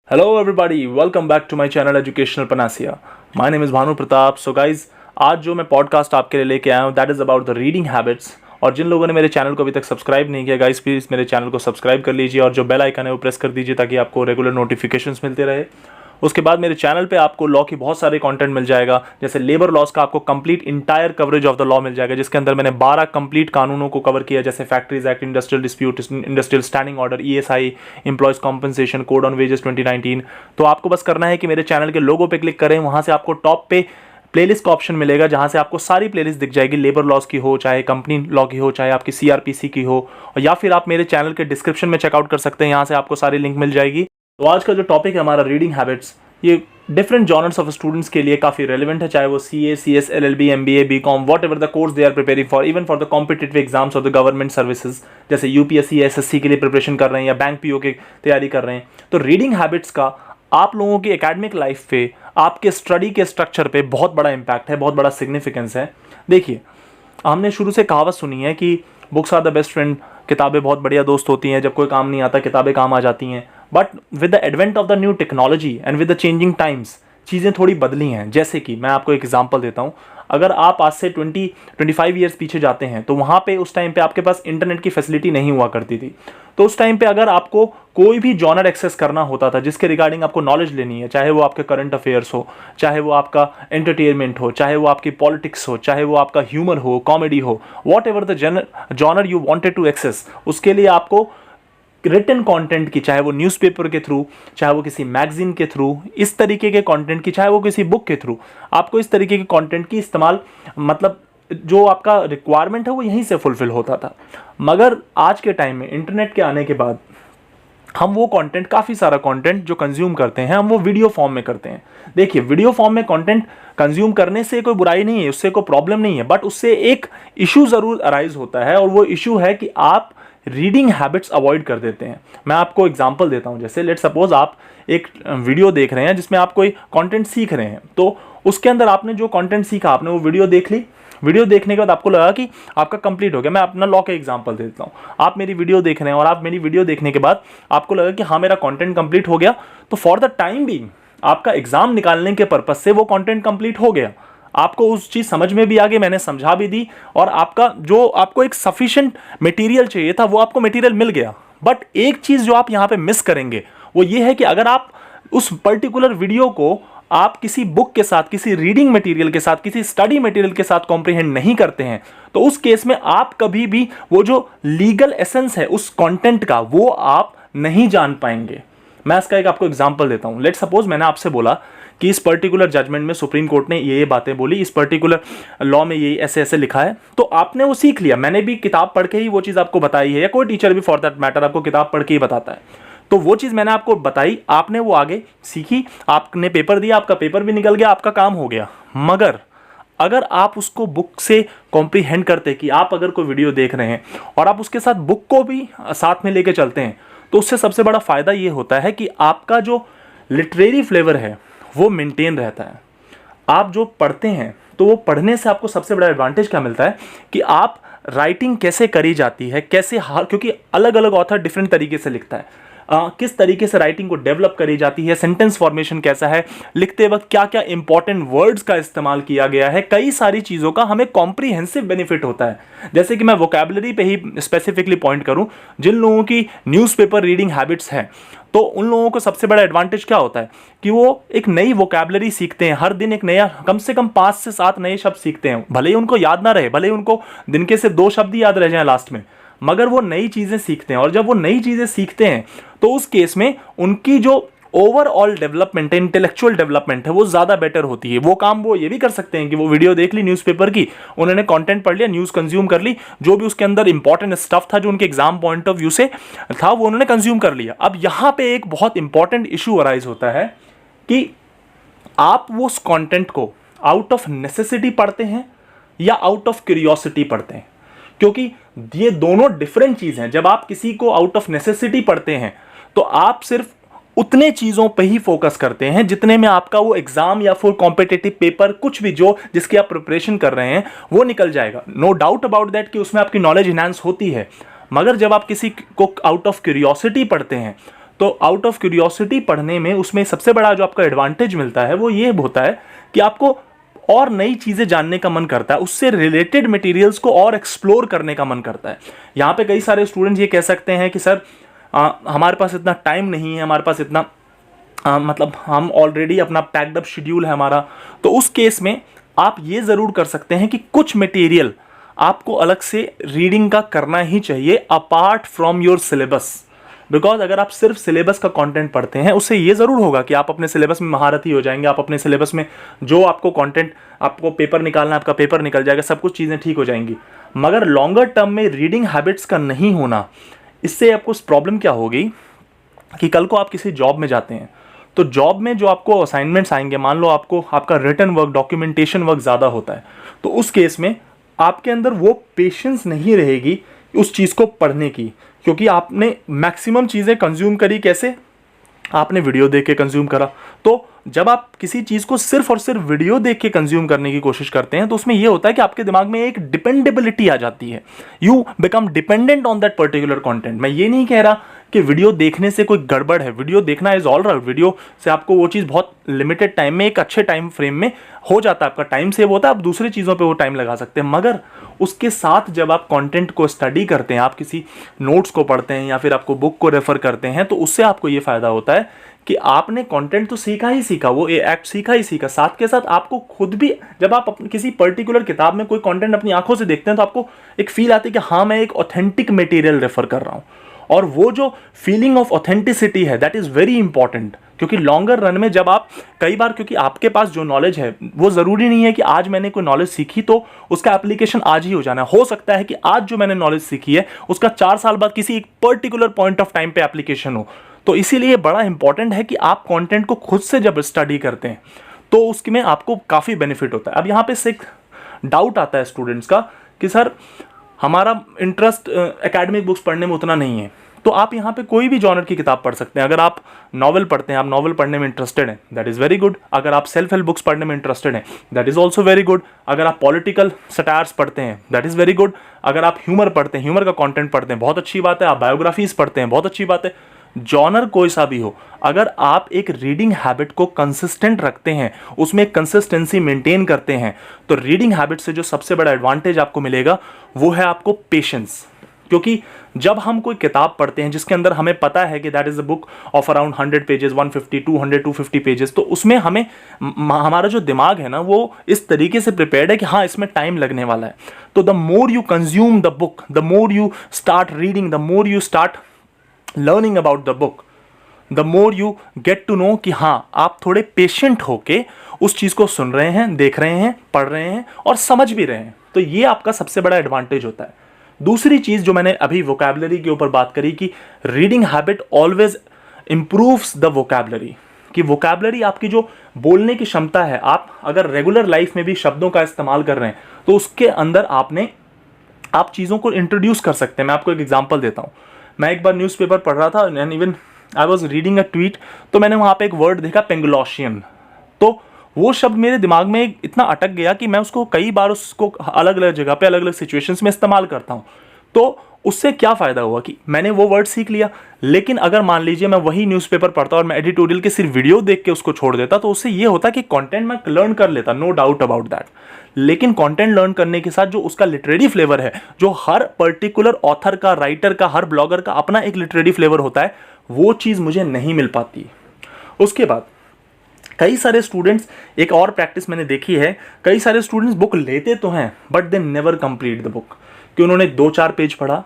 Hello everybody, welcome back to my channel Educational Panacea. My name is Bhanu Pratap. So guys, आज जो मैं podcast आपके लिए लेके आया हूँ that is about the reading habits. और जिन लोगों ने मेरे चैनल को अभी तक सब्सक्राइब नहीं किया गाइस, प्लीज़ मेरे चैनल को सब्सक्राइब कर लीजिए और जो बेल आइकन है वो प्रेस कर दीजिए ताकि आपको रेगुलर नोटिफिकेशंस मिलते रहे। उसके बाद मेरे चैनल पे आपको लॉ की बहुत सारे कंटेंट मिल जाएगा, जैसे लेबर लॉज का आपको complete entire coverage of the law मिल जाएगा, जिसके अंदर मैंने 12 कंप्लीट कानूनों को कवर किया, जैसे factories act, industrial dispute, industrial standing order, ESI, employees compensation, code on wages 2019। तो आपको बस करना है कि मेरे चैनल के लोगो पे क्लिक करें, वहां से आपको टॉप पे प्लेलिस्ट का ऑप्शन मिलेगा जहां से आपको सारी प्लेलिस्ट दिख जाएगी, लेबर लॉज की हो, चाहे कंपनी लॉ की हो, चाहे आपकी सीआरपीसी की हो, और या फिर आप मेरे चैनल के डिस्क्रिप्शन में चेकआउट कर सकते हैं, यहां से आपको सारी लिंक मिल जाएगी। तो आज का जो टॉपिक है हमारा रीडिंग हैबिट्स, ये डिफरेंट जॉनर्स ऑफ स्टूडेंट्स के लिए काफ़ी रेलिवेंट है, चाहे वो CA, CS, LLB, MBA, BCom, whatever the course they are preparing for, even for the competitive exams of the government services, जैसे यूपीएससी, एसएससी के लिए प्रिपरेशन कर रहे हैं या बैंक पीओ की तैयारी कर रहे हैं। तो रीडिंग हैबिट्स का आप लोगों की एकेडमिक लाइफ पे, आपके स्टडी के स्ट्रक्चर पे बहुत बड़ा इम्पैक्ट है, बहुत बड़ा सिग्निफिकेंस है। देखिए, हमने शुरू से कहावत सुनी है कि books are the best friend, किताबें बहुत बढ़िया दोस्त होती हैं, जब कोई काम नहीं आता किताबें काम आ जाती हैं। But with the advent of the new technology and with the changing times, चीज़ें थोड़ी बदली हैं। जैसे कि मैं आपको एक एग्जांपल देता हूँ, अगर आप आज से 20-25 ईयर्स पीछे जाते हैं तो वहाँ पे उस टाइम पे आपके पास इंटरनेट की फैसिलिटी नहीं हुआ करती थी। तो उस टाइम पे अगर आपको कोई भी जॉनर एक्सेस करना होता था जिसके रिगार्डिंग आपको नॉलेज लेनी है, चाहे वो आपके करंट अफेयर्स हो, चाहे वो आपका एंटरटेनमेंट हो, चाहे वो आपकी पॉलिटिक्स हो, चाहे वो आपका ह्यूमर हो, कॉमेडी हो, whatever the genre you wanted to access, उसके लिए आपको रिटन कंटेंट की, चाहे वो न्यूज़पेपर के थ्रू, चाहे वो किसी मैगजीन के थ्रू, इस तरीके के कंटेंट की, चाहे वो किसी बुक के थ्रू, आपको इस तरीके के कंटेंट की इस्तेमाल, मतलब जो आपका रिक्वायरमेंट है वो यहीं से फुलफिल होता था। मगर आज के टाइम में इंटरनेट के आने के बाद हम वो कंटेंट, काफ़ी सारा कंटेंट जो कंज्यूम करते हैं, हम वो वीडियो फॉर्म में करते हैं। देखिए, वीडियो फॉर्म में कंटेंट कंज्यूम करने से कोई बुराई नहीं है, उससे कोई प्रॉब्लम नहीं है, बट उससे एक इशू ज़रूर अराइज होता है, और वो इशू है कि आप रीडिंग हैबिट्स अवॉइड कर देते हैं। मैं आपको एग्जांपल देता हूं, जैसे लेट सपोज आप एक वीडियो देख रहे हैं जिसमें आप कोई कंटेंट सीख रहे हैं, तो उसके अंदर आपने जो कंटेंट सीखा, आपने वो वीडियो देख ली। वीडियो देखने के बाद आपको लगा कि आपका कंप्लीट हो गया। मैं अपना लॉ का एग्जांपल देता हूँ, आप मेरी वीडियो देख रहे हैं और आप मेरी वीडियो देखने के बाद आपको लगा कि हाँ, मेरा कंटेंट कंप्लीट हो गया, तो फॉर द टाइम बीइंग आपका एग्जाम निकालने के पर्पज से वो कंटेंट कंप्लीट हो गया, आपको उस चीज़ समझ में भी आ गई, मैंने समझा भी दी, और आपका जो आपको एक सफिशिएंट मटेरियल चाहिए था वो आपको मटेरियल मिल गया। बट एक चीज़ जो आप यहाँ पे मिस करेंगे वो ये है कि अगर आप उस पर्टिकुलर वीडियो को आप किसी बुक के साथ, किसी रीडिंग मटेरियल के साथ, किसी स्टडी मटेरियल के साथ कॉम्प्रिहेंड नहीं करते हैं, तो उस केस में आप कभी भी वो जो लीगल एसेंस है उस कंटेंट का, वो आप नहीं जान पाएंगे। मैं इसका एक आपको एग्जांपल देता हूं। लेट सपोज मैंने आपसे बोला कि इस पर्टिकुलर जजमेंट में सुप्रीम कोर्ट ने ये बातें बोली, इस पर्टिकुलर लॉ में ये ऐसे ऐसे लिखा है, तो आपने वो सीख लिया। मैंने भी किताब पढ़ के ही वो चीज़ आपको बताई है, या कोई टीचर भी फॉर दैट मैटर आपको किताब पढ़ के ही बताता है। तो वो चीज़ मैंने आपको बताई, आपने वो आगे सीखी, आपने पेपर दिया, आपका पेपर भी निकल गया, आपका काम हो गया। मगर अगर आप उसको बुक से कॉम्प्रीहेंड करते, कि आप अगर कोई वीडियो देख रहे हैं और आप उसके साथ बुक को भी साथ में लेके चलते हैं, तो उससे सबसे बड़ा फायदा ये होता है कि आपका जो लिटरेरी फ्लेवर है वो मेंटेन रहता है। आप जो पढ़ते हैं तो वो पढ़ने से आपको सबसे बड़ा एडवांटेज क्या मिलता है कि आप राइटिंग कैसे करी जाती है, कैसे क्योंकि अलग अलग ऑथर डिफरेंट तरीके से लिखता है, किस तरीके से राइटिंग को डेवलप करी जाती है, सेंटेंस फॉर्मेशन कैसा है, लिखते वक्त क्या क्या इंपॉर्टेंट वर्ड्स का इस्तेमाल किया गया है, कई सारी चीज़ों का हमें कॉम्प्रिहेंसिव बेनिफिट होता है। जैसे कि मैं वोकैबुलरी पे ही स्पेसिफिकली पॉइंट करूं, जिन लोगों की न्यूज़पेपर रीडिंग हैबिट्स हैं, तो उन लोगों को सबसे बड़ा एडवांटेज क्या होता है कि वो एक नई वोकैबुलरी सीखते हैं, हर दिन एक नया, कम से कम 5 से 7 नए शब्द सीखते हैं। भले ही उनको याद ना रहे, भले ही उनको दिन के सिर्फ 2 शब्द ही याद रह जाए लास्ट में, मगर वो नई चीज़ें सीखते हैं। और जब वो नई चीज़ें सीखते हैं तो उस केस में उनकी जो ओवरऑल डेवलपमेंट है, इंटेलेक्चुअल डेवलपमेंट है, वो ज़्यादा बेटर होती है। वो काम वो ये भी कर सकते हैं कि वो वीडियो देख ली न्यूज़पेपर की, उन्होंने कंटेंट पढ़ लिया, न्यूज़ कंज्यूम कर ली, जो भी उसके अंदर इंपॉर्टेंट स्टफ था जो उनके एग्जाम पॉइंट ऑफ व्यू से था वो उन्होंने कंज्यूम कर लिया। अब यहाँ पे एक बहुत इंपॉर्टेंट इशू अराइज होता है कि आप वो उस कॉन्टेंट को आउट ऑफ नेसेसिटी पढ़ते हैं या आउट ऑफ क्यूरियोसिटी पढ़ते हैं, क्योंकि ये दोनों डिफरेंट चीज़ हैं। जब आप किसी को आउट ऑफ नेसेसिटी पढ़ते हैं तो आप सिर्फ उतने चीज़ों पे ही फोकस करते हैं जितने में आपका वो एग्जाम या फिर कॉम्पिटिटिव पेपर, कुछ भी जो जिसकी आप प्रिपरेशन कर रहे हैं वो निकल जाएगा। नो डाउट अबाउट दैट कि उसमें आपकी नॉलेज इनहांस होती है। मगर जब आप किसी को आउट ऑफ क्यूरियोसिटी पढ़ते हैं तो आउट ऑफ क्यूरियोसिटी पढ़ने में उसमें सबसे बड़ा जो आपका एडवांटेज मिलता है वो ये होता है कि आपको और नई चीज़ें जानने का मन करता है, उससे रिलेटेड मटेरियल्स को और एक्सप्लोर करने का मन करता है। यहाँ पे कई सारे स्टूडेंट्स ये कह सकते हैं कि सर हमारे पास इतना टाइम नहीं है, हमारे पास इतना मतलब हम ऑलरेडी अपना पैक्ड अप शेड्यूल है हमारा। तो उस केस में आप ये ज़रूर कर सकते हैं कि कुछ मटेरियल आपको अलग से रीडिंग का करना ही चाहिए apart from your syllabus. Because अगर आप सिर्फ सिलेबस का कंटेंट पढ़ते हैं उससे ये ज़रूर होगा कि आप अपने सिलेबस में महारथी हो जाएंगे, आप अपने सिलेबस में जो आपको कंटेंट, आपको पेपर निकालना है आपका पेपर निकल जाएगा, सब कुछ चीज़ें ठीक हो जाएंगी। मगर लॉन्गर टर्म में रीडिंग हैबिट्स का नहीं होना, इससे आपको प्रॉब्लम क्या होगी कि कल को आप किसी जॉब में जाते हैं तो जॉब में जो आपको असाइनमेंट्स आएंगे, मान लो आपको आपका रिटन वर्क, डॉक्यूमेंटेशन वर्क ज़्यादा होता है, तो उस केस में आपके अंदर वो पेशेंस नहीं रहेगी उस चीज़ को पढ़ने की, क्योंकि आपने मैक्सिमम चीज़ें कंज्यूम करी। कैसे? आपने वीडियो देख के कंज्यूम करा। तो जब आप किसी चीज़ को सिर्फ और सिर्फ वीडियो देख के कंज्यूम करने की कोशिश करते हैं तो उसमें यह होता है कि आपके दिमाग में एक डिपेंडेबिलिटी आ जाती है। You become dependent on that particular content. मैं ये नहीं कह रहा कि वीडियो देखने से कोई गड़बड़ है, वीडियो देखना इज ऑल राइट, वीडियो से आपको वो चीज़ बहुत लिमिटेड टाइम में, एक अच्छे टाइम फ्रेम में हो जाता है, आपका टाइम सेव होता है, आप दूसरी चीज़ों पे वो टाइम लगा सकते हैं। मगर उसके साथ जब आप कंटेंट को स्टडी करते हैं, आप किसी नोट्स को पढ़ते हैं या फिर आपको बुक को रेफर करते हैं, तो उससे आपको ये फ़ायदा होता है कि आपने कंटेंट तो सीखा ही सीखा, वो एक्ट सीखा ही सीखा, साथ के साथ आपको खुद भी, जब आप किसी पर्टिकुलर किताब में कोई कंटेंट अपनी आंखों से देखते हैं तो आपको एक फील आती है कि हाँ मैं एक ऑथेंटिक मटेरियल रेफर कर रहा हूँ। और वो जो फीलिंग ऑफ ऑथेंटिसिटी है दैट इज़ वेरी इंपॉर्टेंट, क्योंकि लॉन्गर रन में जब आप कई बार, क्योंकि आपके पास जो नॉलेज है वो ज़रूरी नहीं है कि आज मैंने कोई नॉलेज सीखी तो उसका एप्लीकेशन आज ही हो जाना है। हो सकता है कि आज जो मैंने नॉलेज सीखी है उसका 4 साल बाद किसी एक पर्टिकुलर पॉइंट ऑफ टाइम पे एप्लीकेशन हो। तो इसीलिए बड़ा इंपॉर्टेंट है कि आप कंटेंट को खुद से जब स्टडी करते हैं तो उसमें आपको काफ़ी बेनिफिट होता है। अब यहाँ पे से एक डाउट आता है स्टूडेंट्स का कि सर हमारा इंटरेस्ट एकेडमिक बुक्स पढ़ने में उतना नहीं है, तो आप यहाँ पे कोई भी जॉनर की किताब पढ़ सकते हैं। अगर आप नॉवल पढ़ते हैं, आप नॉवल पढ़ने में इंटरेस्टेड हैं, दैट इज़ वेरी गुड। अगर आप सेल्फ हेल्प बुक्स पढ़ने में इंटरेस्टेड हैं, that is also very good. अगर आप पॉलिटिकल सटायर्स पढ़ते हैं, दैट इज़ वेरी गुड। अगर आप ह्यूमर पढ़ते हैं, ह्यूमर का कंटेंट पढ़ते हैं, बहुत अच्छी बात है। आप बायोग्राफीज पढ़ते हैं, बहुत अच्छी बात है। जॉनर कोई सा भी हो, अगर आप एक रीडिंग हैबिट को कंसिस्टेंट रखते हैं, उसमें कंसिस्टेंसी मेंटेन करते हैं, तो रीडिंग हैबिट से जो सबसे बड़ा एडवांटेज आपको मिलेगा वो है आपको पेशेंस। क्योंकि जब हम कोई किताब पढ़ते हैं जिसके अंदर हमें पता है कि that is a book of around 100 pages, 150, 200, 250 pages, तो उसमें हमें हमारा जो दिमाग है ना वो इस तरीके से प्रिपेयर्ड है कि हाँ इसमें टाइम लगने वाला है। तो the more you consume the book, the more you start reading, the more you start learning about the book, the more you get to know कि हाँ आप थोड़े पेशेंट होके उस चीज़ को सुन रहे हैं, देख रहे हैं, पढ़ रहे हैं और समझ भी रहे हैं। तो ये आपका सबसे बड़ा एडवांटेज होता है। दूसरी चीज़ जो मैंने अभी वोकैबुलरी के ऊपर बात करी कि reading habit always improves the vocabulary, कि वोकैबुलरी आपकी जो बोलने की क्षमता है, आप अगर रेगुलर लाइफ में भी शब्दों का इस्तेमाल कर रहे हैं तो उसके अंदर आप चीज़ों को इंट्रोड्यूस कर सकते हैं। मैं आपको एक एग्जांपल देता हूँ। मैं एक बार न्यूज़पेपर पढ़ रहा था and even I was reading a tweet, तो मैंने वहाँ पे एक वर्ड देखा पेंगुलोशियन। तो वो शब्द मेरे दिमाग में इतना अटक गया कि मैं उसको कई बार उसको अलग अलग जगह पे अलग अलग सिचुएशंस में इस्तेमाल करता हूँ। तो उससे क्या फ़ायदा हुआ कि मैंने वो वर्ड सीख लिया, लेकिन अगर मान लीजिए मैं वही न्यूज़पेपर पढ़ता और मैं एडिटोरियल के सिर्फ वीडियो देख के उसको छोड़ देता, तो उससे ये होता कि कंटेंट मैं लर्न कर लेता, नो डाउट अबाउट दैट। लेकिन कंटेंट लर्न करने के साथ जो उसका लिटरेरी फ्लेवर है, जो हर पर्टिकुलर ऑथर का, राइटर का, हर ब्लॉगर का अपना एक लिटरेरी फ्लेवर होता है, वो चीज़ मुझे नहीं मिल पाती। उसके बाद कई सारे स्टूडेंट्स, एक और प्रैक्टिस मैंने देखी है, कई सारे स्टूडेंट्स बुक लेते तो हैं but they never complete the book, कि उन्होंने 2-4 पेज पढ़ा,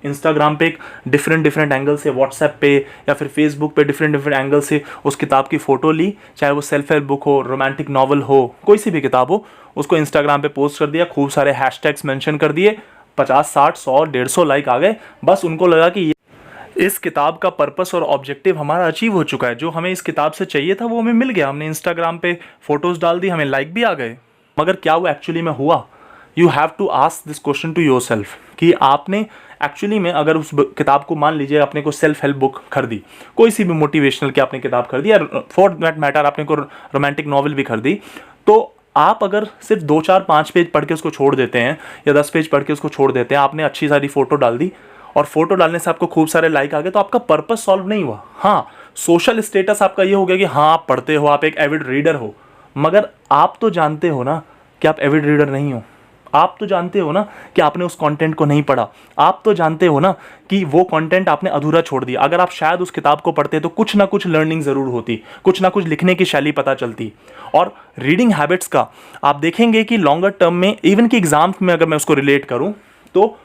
इंस्टाग्राम पे एक डिफरेंट एंगल से, व्हाट्सएप पे या फिर फेसबुक पे डिफरेंट एंगल से उस किताब की फ़ोटो ली, चाहे वो सेल्फ हेल्प बुक हो, रोमांटिक नॉवल हो, कोई सी भी किताब हो, उसको इंस्टाग्राम पे पोस्ट कर दिया, खूब सारे हैशटैग्स मेंशन कर दिए, 50, 60, 100, 150 लाइक आ गए। बस उनको लगा कि इस किताब का पर्पस और ऑब्जेक्टिव हमारा अचीव हो चुका है, जो हमें इस किताब से चाहिए था वो हमें मिल गया, हमने इंस्टाग्राम पे फोटोज़ डाल दी, हमें लाइक भी आ गए। मगर क्या वो एक्चुअली में हुआ? You have to ask this question to yourself कि आपने एक्चुअली में, अगर उस किताब को, मान लीजिए आपने कोई सेल्फ हेल्प बुक खरीदी, कोई सी भी मोटिवेशनल की आपने किताब खरीदी, या फॉर दैट मैटर आपने कोई रोमांटिक नॉवल भी खरीदी, तो आप अगर सिर्फ 2, 4, 5 पेज पढ़ के उसको छोड़ देते हैं या 10 पेज पढ़ के उसको छोड़ देते हैं, आपने अच्छी सारी फ़ोटो डाल दी और फोटो डालने से आपको खूब सारे लाइक आ गए तो आपका पर्पस सॉल्व नहीं हुआ। हाँ, सोशल स्टेटस आपका ये हो गया कि हाँ आप पढ़ते हो, आप एक एविड रीडर हो, मगर आप तो जानते हो ना कि आप एविड रीडर नहीं हो। आप तो जानते हो ना कि आपने उस कंटेंट को नहीं पढ़ा। आप तो जानते हो ना कि वो कंटेंट आपने अधूरा छोड़ दिया। अगर आप शायद उस किताब को पढ़ते तो कुछ ना कुछ लर्निंग ज़रूर होती, कुछ ना कुछ लिखने की शैली पता चलती। और रीडिंग हैबिट्स का आप देखेंगे कि लॉन्गर टर्म में, इवन कि एग्जाम्स में अगर मैं उसको रिलेट करूं तो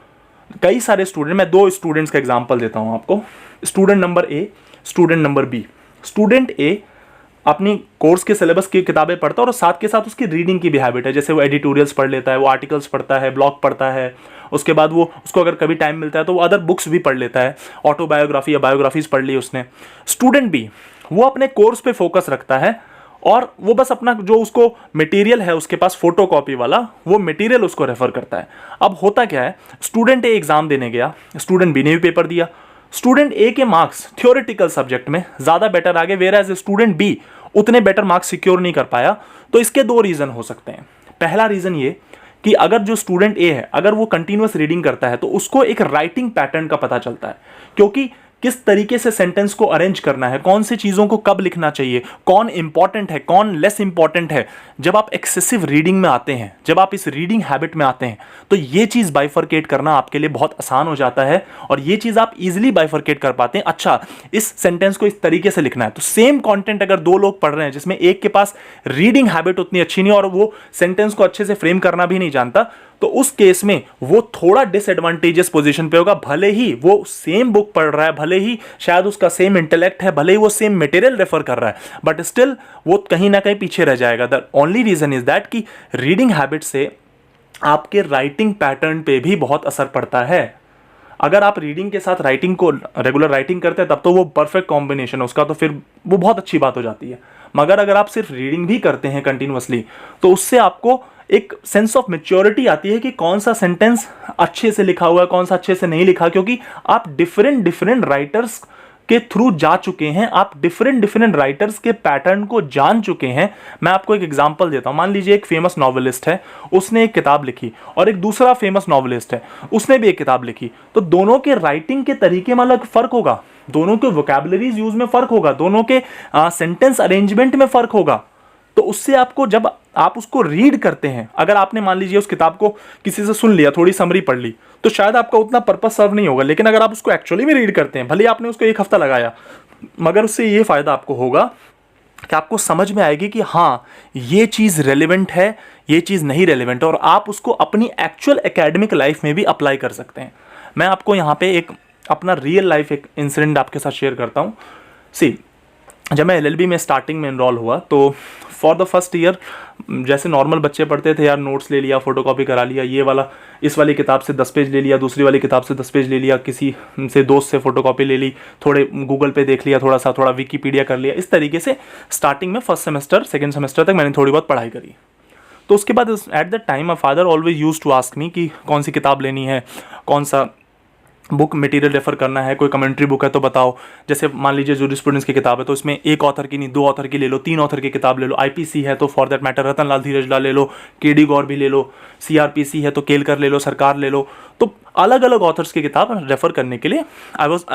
कई सारे स्टूडेंट, मैं 2 स्टूडेंट्स का एग्जाम्पल देता हूं आपको। Student number A, student number B. Student A अपनी कोर्स के सिलेबस की किताबें पढ़ता है और साथ के साथ उसकी रीडिंग की भी हैबिट है। जैसे वो एडिटोरियल्स पढ़ लेता है, वो आर्टिकल्स पढ़ता है, ब्लॉग पढ़ता है, उसके बाद वो उसको अगर कभी टाइम मिलता है तो वो अदर बुक्स भी पढ़ लेता है, ऑटोबायोग्राफी या बायोग्राफीज पढ़ ली उसने। स्टूडेंट बी, वो अपने कोर्स पे फोकस रखता है और वो बस अपना जो उसको मटेरियल है उसके पास फोटो कॉपी वाला, वो मटेरियल उसको रेफर करता है। अब होता क्या है, स्टूडेंट ए एग्जाम देने गया, स्टूडेंट बी ने भी पेपर दिया। स्टूडेंट ए के मार्क्स थ्योरेटिकल सब्जेक्ट में ज़्यादा बेटर आ गए, वेयर एज स्टूडेंट बी उतने बेटर मार्क्स सिक्योर नहीं कर पाया। तो इसके 2 रीज़न हो सकते हैं। पहला रीज़न ये कि अगर जो स्टूडेंट ए है, अगर वो कंटिन्यूअस रीडिंग करता है तो उसको एक राइटिंग पैटर्न का पता चलता है, क्योंकि किस तरीके से सेंटेंस को अरेंज करना है, कौन सी चीज़ों को कब लिखना चाहिए, कौन इंपॉर्टेंट है, कौन लेस इंपॉर्टेंट है। जब आप एक्सेसिव रीडिंग में आते हैं, जब आप इस रीडिंग हैबिट में आते हैं, तो ये चीज़ बाइफरकेट करना आपके लिए बहुत आसान हो जाता है और ये चीज़ आप इजीली बाइफरकेट कर पाते हैं। अच्छा, इस सेंटेंस को इस तरीके से लिखना है। तो सेम कंटेंट अगर 2 लोग पढ़ रहे हैं जिसमें एक के पास रीडिंग हैबिट उतनी अच्छी नहीं और वो सेंटेंस को अच्छे से फ्रेम करना भी नहीं जानता, तो उस केस में वो थोड़ा डिसएडवांटेजियस पोजीशन पे होगा। भले ही वो सेम बुक पढ़ रहा है, भले ही शायद उसका सेम इंटेलेक्ट है, भले ही वो सेम मटेरियल रेफर कर रहा है, बट स्टिल वो कहीं ना कहीं पीछे रह जाएगा। The only reason is that कि रीडिंग हैबिट से आपके राइटिंग पैटर्न पे भी बहुत असर पड़ता है। अगर आप रीडिंग के साथ राइटिंग को रेगुलर राइटिंग करते हैं तब तो वो परफेक्ट कॉम्बिनेशन है उसका, तो फिर वो बहुत अच्छी बात हो जाती है। मगर अगर आप सिर्फ रीडिंग भी करते हैं कंटिन्यूअसली तो उससे आपको एक सेंस ऑफ मैच्योरिटी आती है कि कौन सा सेंटेंस अच्छे से लिखा हुआ है, कौन सा अच्छे से नहीं लिखा, क्योंकि आप डिफरेंट राइटर्स के थ्रू जा चुके हैं, आप डिफरेंट राइटर्स के पैटर्न को जान चुके हैं। मैं आपको एक एग्जांपल देता हूं। मान लीजिए एक फेमस नॉवेलिस्ट है, उसने एक किताब लिखी, और एक दूसरा फेमस नॉवेलिस्ट है, उसने भी एक किताब लिखी। तो दोनों के राइटिंग के तरीके में अलग फर्क होगा, दोनों के वोकैबुलरीज यूज में फर्क होगा, दोनों के सेंटेंस अरेंजमेंट में फर्क होगा। तो उससे आपको, जब आप उसको रीड करते हैं, अगर आपने मान लीजिए उस किताब को किसी से सुन लिया, थोड़ी समरी पढ़ ली, तो शायद आपका उतना पर्पस सर्व नहीं होगा। लेकिन अगर आप उसको एक्चुअली में रीड करते हैं, भले आपने उसको 1 हफ्ता लगाया, मगर उससे ये फायदा आपको होगा कि आपको समझ में आएगी कि हाँ ये चीज़ रेलिवेंट है, ये चीज़ नहीं रेलिवेंट है, और आप उसको अपनी एक्चुअल एकेडमिक लाइफ में भी अप्लाई कर सकते हैं। मैं आपको यहाँ पे एक अपना रियल लाइफ एक इंसिडेंट आपके साथ शेयर करता हूँ। सी, जब मैं LLB में स्टार्टिंग में इनरोल हुआ तो फॉर द फर्स्ट ईयर जैसे नॉर्मल बच्चे पढ़ते थे यार, नोट्स ले लिया, फोटोकॉपी करा लिया, ये वाला इस वाली किताब से 10 पेज ले लिया, दूसरी वाली किताब से 10 पेज ले लिया, किसी से दोस्त से फोटोकॉपी ले ली, थोड़े गूगल पे देख लिया, थोड़ा विकीपीडिया कर लिया। इस तरीके से स्टार्टिंग में फर्स्ट सेमेस्टर सेकेंड सेमेस्टर तक मैंने थोड़ी बहुत पढ़ाई करी। तो उसके बाद at the time my father always used to ask me कि कौन सी किताब लेनी है, कौन सा बुक मटेरियल रेफर करना है, कोई कमेंट्री बुक है तो बताओ। जैसे मान लीजिए जूरिस्प्रूडेंस की किताब है तो इसमें 1 ऑथर की नहीं 2 ऑथर की ले लो, 3 ऑथर की किताब ले लो। IPC है तो for that matter Ratanlal Dhirajlal ले लो, KD गौर भी ले लो, CRPC है तो केलकर ले लो, सरकार ले लो। तो अलग अलग ऑथर्स की किताब रेफर करने के लिए I was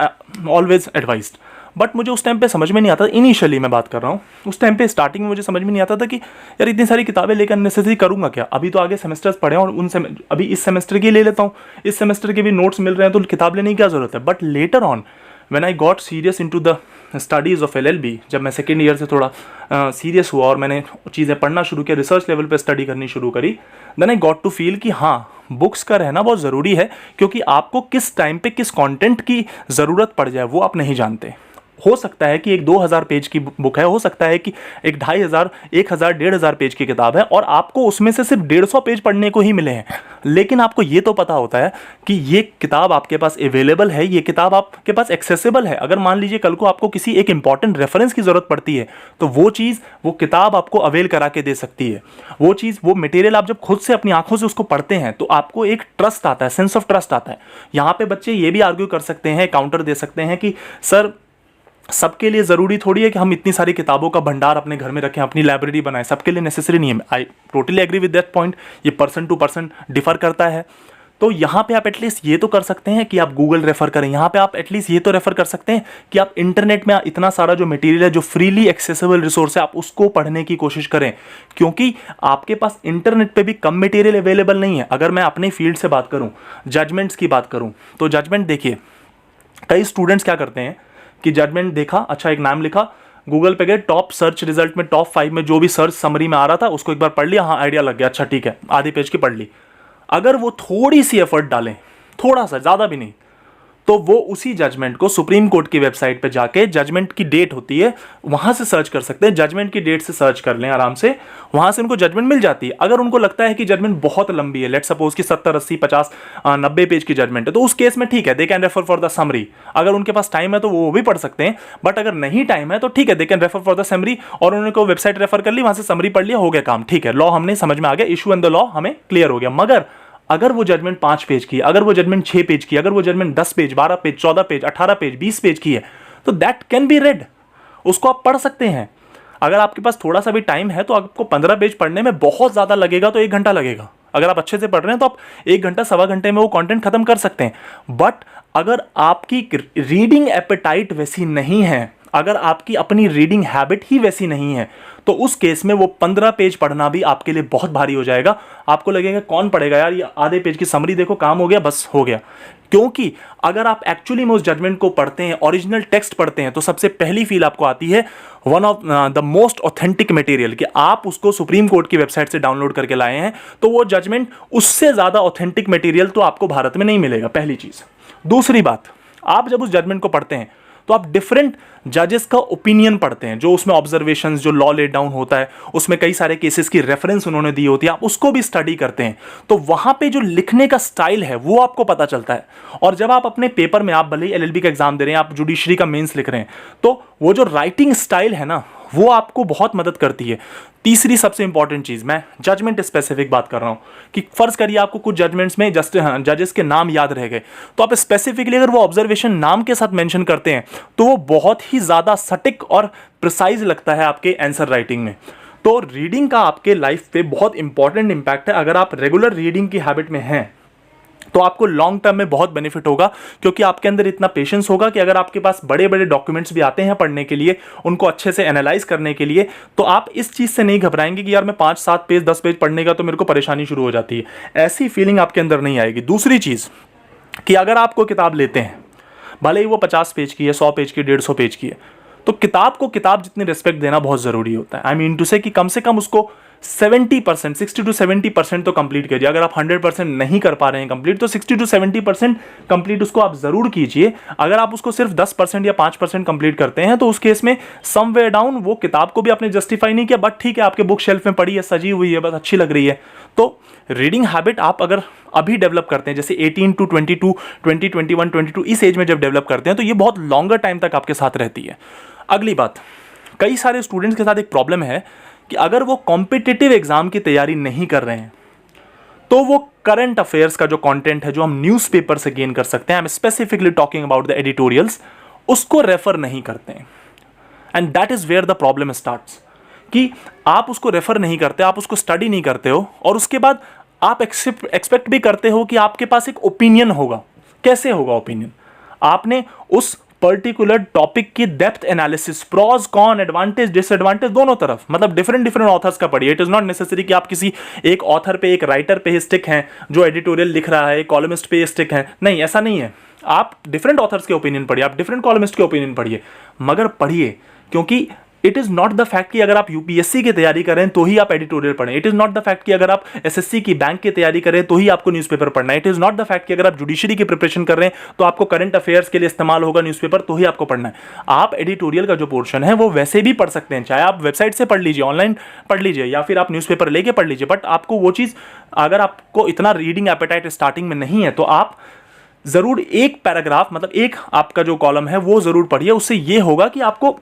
always advised. But मुझे उस टाइम पे समझ में नहीं आता, इनिशियली मैं बात कर रहा हूँ, उस टाइम पे स्टार्टिंग में मुझे समझ में नहीं आता था कि यार इतनी सारी किताबें लेकर नेसेसरी करूँगा क्या। अभी तो आगे सेमेस्टर्स पढ़े और अभी इस सेमेस्टर की ले लेता हूँ, इस सेमेस्टर के भी नोट्स मिल रहे हैं तो किताब लेने की क्या ज़रूरत है। But later on when I got serious into the studies of LLB, जब मैं सेकेंड ईयर से थोड़ा सीरियस हुआ और मैंने चीज़ें पढ़ना शुरू किया, रिसर्च लेवल पे स्टडी करनी शुरू करी, then I got to feel कि हाँ बुक्स का रहना बहुत ज़रूरी है, क्योंकि आपको किस टाइम पे किस कंटेंट की ज़रूरत पड़ जाए वो आप नहीं जानते। हो सकता है कि एक 2000 पेज की बुक है, हो सकता है कि एक 2500, 1000, 1500 पेज की किताब है और आपको उसमें से सिर्फ 150 पेज पढ़ने को ही मिले हैं। लेकिन आपको ये तो पता होता है कि ये किताब आपके पास अवेलेबल है, ये किताब आपके पास एक्सेसिबल है। अगर मान लीजिए कल को आपको किसी एक इंपॉर्टेंट रेफरेंस की ज़रूरत पड़ती है तो वो चीज़, वो किताब आपको अवेल करा के दे सकती है। वो चीज़, वो मटेरियल आप जब खुद से अपनी आंखों से उसको पढ़ते हैं तो आपको एक ट्रस्ट आता है, सेंस ऑफ ट्रस्ट आता है। यहाँ पे बच्चे ये भी आर्ग्यू कर सकते हैं, काउंटर दे सकते हैं कि सर सबके लिए ज़रूरी थोड़ी है कि हम इतनी सारी किताबों का भंडार अपने घर में रखें, अपनी लाइब्रेरी बनाएं। सबके लिए नेसेसरी नहीं है। I totally agree with that point. ये पर्सन टू पर्सन डिफर करता है। तो यहाँ पे आप एटलीस्ट ये तो कर सकते हैं कि आप गूगल रेफर करें, यहाँ पे आप एटलीस्ट ये तो रेफर कर सकते हैं कि आप इंटरनेट में इतना सारा जो मटेरियल है, जो फ्रीली एक्सेसिबल रिसोर्स है, आप उसको पढ़ने की कोशिश करें, क्योंकि आपके पास इंटरनेट पे भी कम मटेरियल अवेलेबल नहीं है। अगर मैं अपने फील्ड से बात करूँ, जजमेंट्स की बात करूँ, तो जजमेंट देखिए, कई स्टूडेंट्स क्या करते हैं कि जजमेंट देखा, अच्छा एक नाम लिखा, गूगल पे गए, टॉप सर्च रिजल्ट में टॉप 5 में जो भी सर्च समरी में आ रहा था उसको एक बार पढ़ लिया, हाँ आइडिया लग गया, अच्छा ठीक है, आधी पेज की पढ़ ली। अगर वो थोड़ी सी एफर्ट डालें, थोड़ा सा, ज़्यादा भी नहीं, तो वो उसी जजमेंट को सुप्रीम कोर्ट की वेबसाइट पे जाके, जजमेंट की डेट होती है वहां से सर्च कर सकते हैं, जजमेंट की डेट से सर्च कर लें आराम से, वहां से उनको जजमेंट मिल जाती है। अगर उनको लगता है कि जजमेंट बहुत लंबी है, लेट सपोज कि 70 80 50 90 पेज की जजमेंट है, तो उस केस में ठीक है, they can refer for the summary. अगर उनके पास टाइम है तो वो भी पढ़ सकते हैं, बट अगर नहीं टाइम है तो ठीक है, they can refer for the summary, और उन्होंने को वेबसाइट रेफर कर ली, वहां से समरी पढ़ लिया, हो गया काम, ठीक है, लॉ हमने समझ में आ गया, इशू एंड द लॉ हमें क्लियर हो गया। मगर अगर वो जजमेंट 5 पेज की, अगर वो जजमेंट 6 पेज की, अगर वो judgement 10 page, 12 page, 14 page, 18 page, 20 page की है, तो दैट कैन बी रेड, उसको आप पढ़ सकते हैं। अगर आपके पास थोड़ा सा भी टाइम है तो आपको 15 पेज पढ़ने में बहुत ज़्यादा लगेगा तो 1 घंटा लगेगा। अगर आप अच्छे से पढ़ रहे हैं तो आप 1 घंटा सवा घंटे में वो कंटेंट खत्म कर सकते हैं। बट अगर आपकी रीडिंग एपेटाइट वैसी नहीं है, अगर आपकी अपनी रीडिंग हैबिट ही वैसी नहीं है, तो उस केस में वो 15 पेज पढ़ना भी आपके लिए बहुत भारी हो जाएगा। आपको लगेगा कौन पढ़ेगा यार, ये आधे पेज की समरी देखो, काम हो गया, बस हो गया। क्योंकि अगर आप एक्चुअली में उस जजमेंट को पढ़ते हैं, ओरिजिनल टेक्स्ट पढ़ते हैं, तो सबसे पहली फील आपको आती है one of the most authentic material, कि आप उसको सुप्रीम कोर्ट की वेबसाइट से डाउनलोड करके लाए हैं, तो वो जजमेंट, उससे ज़्यादा ऑथेंटिक मटेरियल तो आपको भारत में नहीं मिलेगा, पहली चीज़। दूसरी बात, आप जब उस जजमेंट को पढ़ते हैं तो आप डिफरेंट जजेस का ओपिनियन पढ़ते हैं, जो उसमें ऑब्जर्वेशंस, जो लॉ लेट डाउन होता है, उसमें कई सारे केसेस की रेफरेंस उन्होंने दी होती है, आप उसको भी स्टडी करते हैं, तो वहां पे जो लिखने का स्टाइल है वो आपको पता चलता है। और जब आप अपने पेपर में, आप भले ही एलएलबी का एग्जाम दे रहे हैं, आप जुडिशरी का मेंस लिख रहे हैं, तो वो जो राइटिंग स्टाइल है ना, वो आपको बहुत मदद करती है। तीसरी सबसे इंपॉर्टेंट चीज, मैं जजमेंट स्पेसिफिक बात कर रहा हूं, कि फर्ज करिए आपको कुछ जजमेंट्स में जजेस के नाम याद रह गए, तो आप स्पेसिफिकली अगर वो ऑब्जर्वेशन नाम के साथ मेंशन करते हैं तो वो बहुत ही ज्यादा सटीक और प्रिसाइज लगता है आपके आंसर राइटिंग में। तो रीडिंग का आपके लाइफ पे बहुत इंपॉर्टेंट इंपैक्ट है। अगर आप रेगुलर रीडिंग की हैबिट में हैं तो आपको लॉन्ग टर्म में बहुत बेनिफिट होगा, क्योंकि आपके अंदर इतना पेशेंस होगा कि अगर आपके पास बड़े बड़े डॉक्यूमेंट्स भी आते हैं पढ़ने के लिए, उनको अच्छे से एनालाइज करने के लिए, तो आप इस चीज़ से नहीं घबराएंगे कि यार मैं 5 7 पेज 10 पेज पढ़ने का तो मेरे को परेशानी शुरू हो जाती है, ऐसी फीलिंग आपके अंदर नहीं आएगी। दूसरी चीज़ कि अगर आपको किताब लेते हैं, भले ही वो 50 पेज की है, 100 पेज की, 150 पेज की है, तो किताब को किताब जितनी रिस्पेक्ट देना बहुत ज़रूरी होता है। आई मीन टू से कि कम से कम उसको 70%, 60 to 70% तो कंप्लीट कीजिए। अगर आप 100% नहीं कर पा रहे हैं कंप्लीट, तो 60 to 70% कंप्लीट उसको आप ज़रूर कीजिए। अगर आप उसको सिर्फ 10% या 5% कंप्लीट करते हैं, तो उस केस में समवेयर डाउन वो किताब को भी आपने जस्टिफाई नहीं किया, बट ठीक है, आपके बुक शेल्फ में पड़ी है, सजी हुई है, बस अच्छी लग रही है। तो रीडिंग हैबिट आप अगर अभी डेवलप करते हैं, जैसे 18 to 22, 20, 21, 22, इस एज में जब डेवलप करते हैं, तो ये बहुत लॉन्गर टाइम तक आपके साथ रहती है। अगली बात, कई सारे स्टूडेंट्स के साथ एक प्रॉब्लम है कि अगर वो कॉम्पिटिटिव एग्जाम की तैयारी नहीं कर रहे हैं, तो वो करंट अफेयर्स का जो कंटेंट है, जो हम न्यूज़पेपर से गेन कर सकते हैं, I am specifically talking about the editorials, उसको रेफर नहीं करते हैं। And that is where the problem starts, कि आप उसको रेफर नहीं करते, आप उसको स्टडी नहीं करते हो, और उसके बाद आप एक्सपेक्ट भी करते हो कि आपके पास एक ओपिनियन होगा। कैसे होगा ओपिनियन? आपने उस पर्टिकुलर टॉपिक की depth analysis, pros con, advantage disadvantage दोनों तरफ, मतलब डिफरेंट ऑथर्स का पढ़िए। इट इज नॉट नेसेसरी कि आप किसी एक ऑथर पे, एक राइटर पे ही स्टिक हैं जो एडिटोरियल लिख रहा है, एक कॉलमिस्ट पे स्टिक हैं, नहीं, ऐसा नहीं है। आप डिफरेंट ऑथर्स के ओपिनियन पढ़िए, आप डिफरेंट कॉलमिस्ट के ओपिनियन पढ़िए, मगर पढ़िए, क्योंकि it is not the fact कि अगर आप यूपीएससी की तैयारी करें तो ही आप एडिटोरियल पढ़ें। It is not the fact कि अगर आप एसएससी की, बैंक की तैयारी करें तो ही आपको न्यूज़पेपर पढ़ना है। It is not the fact कि अगर आप जुडिशरी की प्रिपरेशन कर रहे हैं तो आपको करंट अफेयर्स के लिए इस्तेमाल होगा न्यूज़पेपर, तो ही आपको पढ़ना है। आप एडिटोरियल का जो पोर्शन है वो वैसे भी पढ़ सकते हैं, चाहे आप वेबसाइट से पढ़ लीजिए, ऑनलाइन पढ़ लीजिए, या फिर आप न्यूज़पेपर लेके पढ़ लीजिए। बट आपको वो चीज़, अगर आपको इतना रीडिंग एपेटाइट स्टार्टिंग में नहीं है, तो आप ज़रूर एक पैराग्राफ, मतलब एक आपका जो कॉलम है वो ज़रूर पढ़िए। उससे ये होगा कि आपको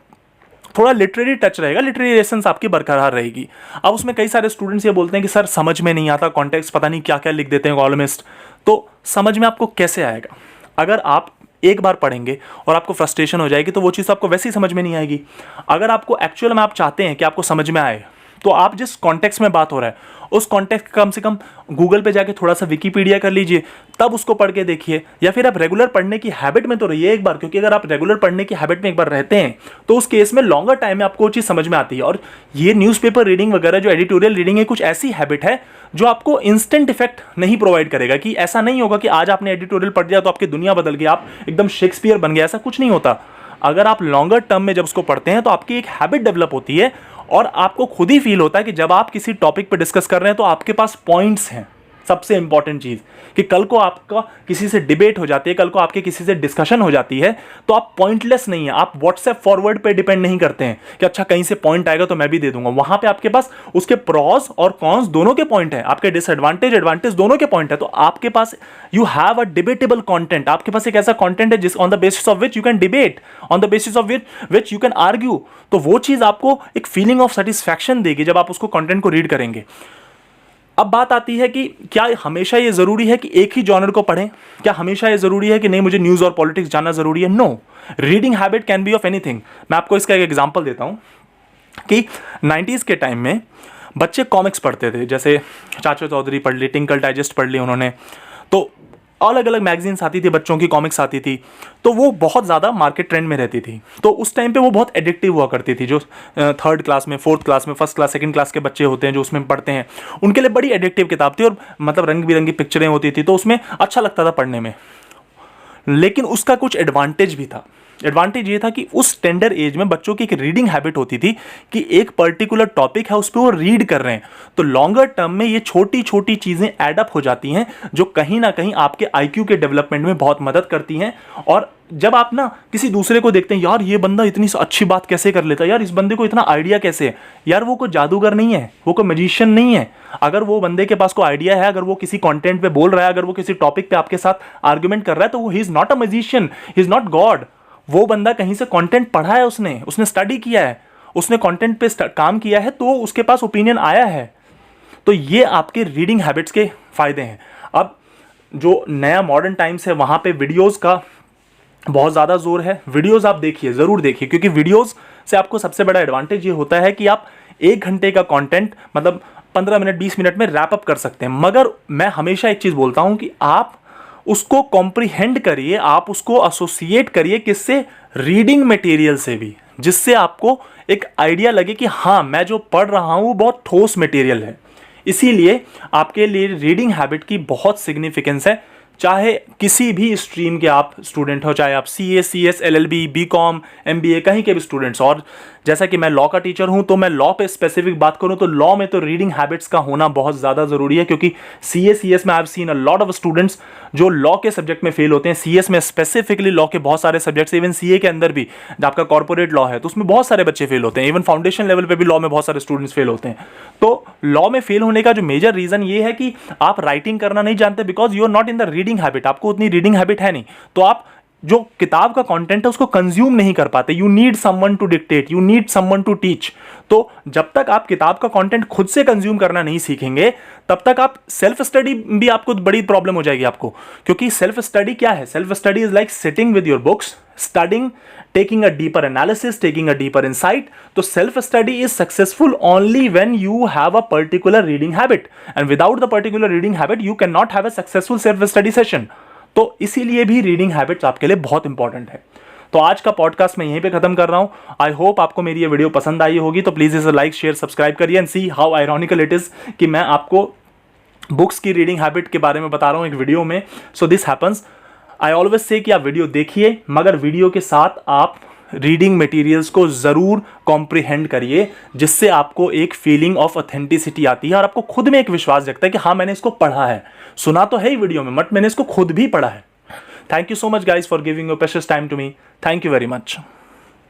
थोड़ा लिटरेरी टच रहेगा, लिटरेरी एसेंस आपकी बरकरार रहेगी। अब उसमें कई सारे स्टूडेंट्स ये बोलते हैं कि सर समझ में नहीं आता, कॉन्टेक्स्ट पता नहीं क्या क्या लिख देते हैं कॉलमिस्ट। तो समझ में आपको कैसे आएगा? अगर आप एक बार पढ़ेंगे और आपको फ्रस्ट्रेशन हो जाएगी, तो वो चीज़ आपको वैसे ही समझ में नहीं आएगी। अगर आपको एक्चुअल में आप चाहते हैं कि आपको समझ में आए, तो आप जिस कॉन्टेक्स्ट में बात हो रहा है उस कॉन्टेक्स्ट कम से कम गूगल पे जाके थोड़ा सा विकीपीडिया कर लीजिए, तब उसको पढ़ के देखिए। या फिर आप रेगुलर पढ़ने की हैबिट में तो रहिए एक बार, क्योंकि अगर आप रेगुलर पढ़ने की हैबिट में एक बार रहते हैं तो उस केस में लॉन्गर टाइम में आपको वो चीज़ समझ में आती है। और ये न्यूज़पेपर रीडिंग वगैरह जो एडिटोरियल रीडिंग है, कुछ ऐसी हैबिट है जो आपको इंस्टेंट इफेक्ट नहीं प्रोवाइड करेगा। कि ऐसा नहीं होगा कि आज आपने एडिटोरियल पढ़ दिया तो आपकी दुनिया बदल गई, आप एकदम शेक्सपियर बन गया, ऐसा कुछ नहीं होता। अगर आप लॉन्गर टर्म में जब उसको पढ़ते हैं तो आपकी एक हैबिट डेवलप होती है और आपको खुद ही फील होता है कि जब आप किसी टॉपिक पे डिस्कस कर रहे हैं तो आपके पास पॉइंट्स हैं। सबसे इंपॉर्टेंट चीज़ कि कल को आपका किसी से डिबेट हो जाती है, कल को आपके किसी से डिस्कशन हो जाती है तो आप पॉइंटलेस नहीं है, आप व्हाट्सएप फॉरवर्ड पे डिपेंड नहीं करते हैं कि अच्छा कहीं से पॉइंट आएगा तो मैं भी दे दूंगा। वहां पे आपके पास उसके प्रॉस और कॉन्स दोनों के पॉइंट है, आपके डिसएडवांटेज एडवांटेज दोनों के पॉइंट है। तो आपके पास you have a debatable content, आपके पास एक ऐसा कंटेंट है जिस on the basis of which you can debate, on the basis of which you can argue. तो वो चीज आपको एक फीलिंग ऑफ सेटिस्फैक्शन देगी जब आप उसको कंटेंट को रीड करेंगे। अब बात आती है कि क्या हमेशा ये जरूरी है कि एक ही जॉनर को पढ़ें? क्या हमेशा ये जरूरी है कि नहीं मुझे न्यूज़ और पॉलिटिक्स जानना जरूरी है? No, reading habit can be of anything. मैं आपको इसका एक एग्जांपल देता हूं कि 90s के टाइम में बच्चे कॉमिक्स पढ़ते थे, जैसे चाचा चौधरी पढ़ ली, टिंकल डाइजेस्ट पढ़ ली उन्होंने, तो अलग अलग मैगजीन्स आती थी, बच्चों की कॉमिक्स आती थी, तो वो बहुत ज़्यादा मार्केट ट्रेंड में रहती थी। तो उस टाइम पे वो बहुत एडिक्टिव हुआ करती थी। जो 3rd क्लास में, 4th क्लास में, 1st क्लास 2nd क्लास के बच्चे होते हैं जो उसमें पढ़ते हैं, उनके लिए बड़ी एडिक्टिव किताब थी और मतलब रंग बिरंगी पिक्चरें होती थी, तो उसमें अच्छा लगता था पढ़ने में। लेकिन उसका कुछ एडवांटेज भी था। एडवांटेज ये था कि उस टेंडर एज में बच्चों की एक रीडिंग हैबिट होती थी कि एक पर्टिकुलर टॉपिक है उस पर वो रीड कर रहे हैं, तो लॉन्गर टर्म में ये छोटी छोटी चीजें एड अप हो जाती हैं जो कहीं ना कहीं आपके आईक्यू के डेवलपमेंट में बहुत मदद करती हैं। और जब आप ना किसी दूसरे को देखते हैं, यार ये बंदा इतनी अच्छी बात कैसे कर लेता है, यार इस बंदे को इतना आइडिया कैसे है, यार वो कोई जादूगर नहीं है, वो कोई मैजिशियन नहीं है। अगर वो बंदे के पास कोई आइडिया है, अगर वो किसी कंटेंट पे बोल रहा है, अगर वो किसी टॉपिक पे आपके साथ आर्गुमेंट कर रहा है, तो वो he is not a magician, he is not God. वो बंदा कहीं से कंटेंट पढ़ा है, उसने स्टडी किया है, उसने कंटेंट पे काम किया है, तो उसके पास ओपिनियन आया है। तो ये आपके रीडिंग हैबिट्स के फायदे हैं। अब जो नया मॉडर्न टाइम्स है वहाँ पे वीडियोस का बहुत ज़्यादा जोर है। वीडियोस आप देखिए, ज़रूर देखिए, क्योंकि वीडियोस से आपको सबसे बड़ा एडवांटेज ये होता है कि आप 1 घंटे का कंटेंट मतलब 15 मिनट 20 मिनट में रैप अप कर सकते हैं। मगर मैं हमेशा एक चीज़ बोलता हूँ कि आप उसको कॉम्प्रिहेंड करिए, आप उसको एसोसिएट करिए किससे? रीडिंग मटेरियल से भी, जिससे आपको एक आइडिया लगे कि हाँ मैं जो पढ़ रहा हूँ वो बहुत ठोस मटेरियल है। इसीलिए आपके लिए रीडिंग हैबिट की बहुत सिग्निफिकेंस है। चाहे किसी भी स्ट्रीम के आप स्टूडेंट हो, चाहे आप CA, CS, LLB, BCom, MBA कहीं के भी स्टूडेंट्स। और जैसा कि मैं लॉ का टीचर हूं तो मैं लॉ पे स्पेसिफिक बात करूं तो लॉ में तो रीडिंग हैबिट्स का होना बहुत ज़्यादा ज़रूरी है, क्योंकि CA, CS में I have seen a lot of students जो लॉ के सब्जेक्ट में फेल होते हैं। CS में स्पेसिफिकली लॉ के बहुत सारे सब्जेक्ट्स, इवन CA के अंदर भी जब आपका कॉर्पोरेट लॉ है तो उसमें बहुत सारे बच्चे फेल होते हैं। इवन फाउंडेशन लेवल पे भी लॉ में बहुत सारे स्टूडेंट्स फेल होते हैं। तो लॉ में फेल होने का जो मेजर रीज़न ये है कि आप राइटिंग करना नहीं जानते, because you are not in the reading habit, आपको उतनी रीडिंग हैबिट है नहीं, तो आप जो किताब का कंटेंट है उसको कंज्यूम नहीं कर पाते। You need someone to dictate, you need someone to teach. तो जब तक आप किताब का कंटेंट खुद से कंज्यूम करना नहीं सीखेंगे तब तक आप सेल्फ स्टडी भी आपको बड़ी प्रॉब्लम हो जाएगी आपको। क्योंकि सेल्फ स्टडी क्या है? Self study is like sitting with your books, studying, taking a deeper analysis, taking a deeper insight. तो self study is successful only when you have a particular reading habit, and without the particular reading habit you cannot have a successful self study session. तो इसीलिए भी reading habits आपके लिए बहुत important है। तो आज का पॉडकास्ट मैं यहीं पे खत्म कर रहा हूं। आई होप आपको मेरी ये वीडियो पसंद आई होगी, तो प्लीज इसे लाइक शेयर सब्सक्राइब करिए and see how ironical it is कि मैं आपको बुक्स की रीडिंग हैबिट के बारे में बता रहा हूं एक वीडियो में। So this happens. I always say कि आप वीडियो देखिए, मगर वीडियो के साथ आप रीडिंग मटेरियल्स को ज़रूर कॉम्प्रिहेंड करिए, जिससे आपको एक फीलिंग ऑफ ऑथेंटिसिटी आती है और आपको खुद में एक विश्वास जगता है कि हाँ मैंने इसको पढ़ा है, सुना तो है ही वीडियो में बट मैंने इसको खुद भी पढ़ा है। Thank you so much guys for giving your precious time to me. Thank you very much.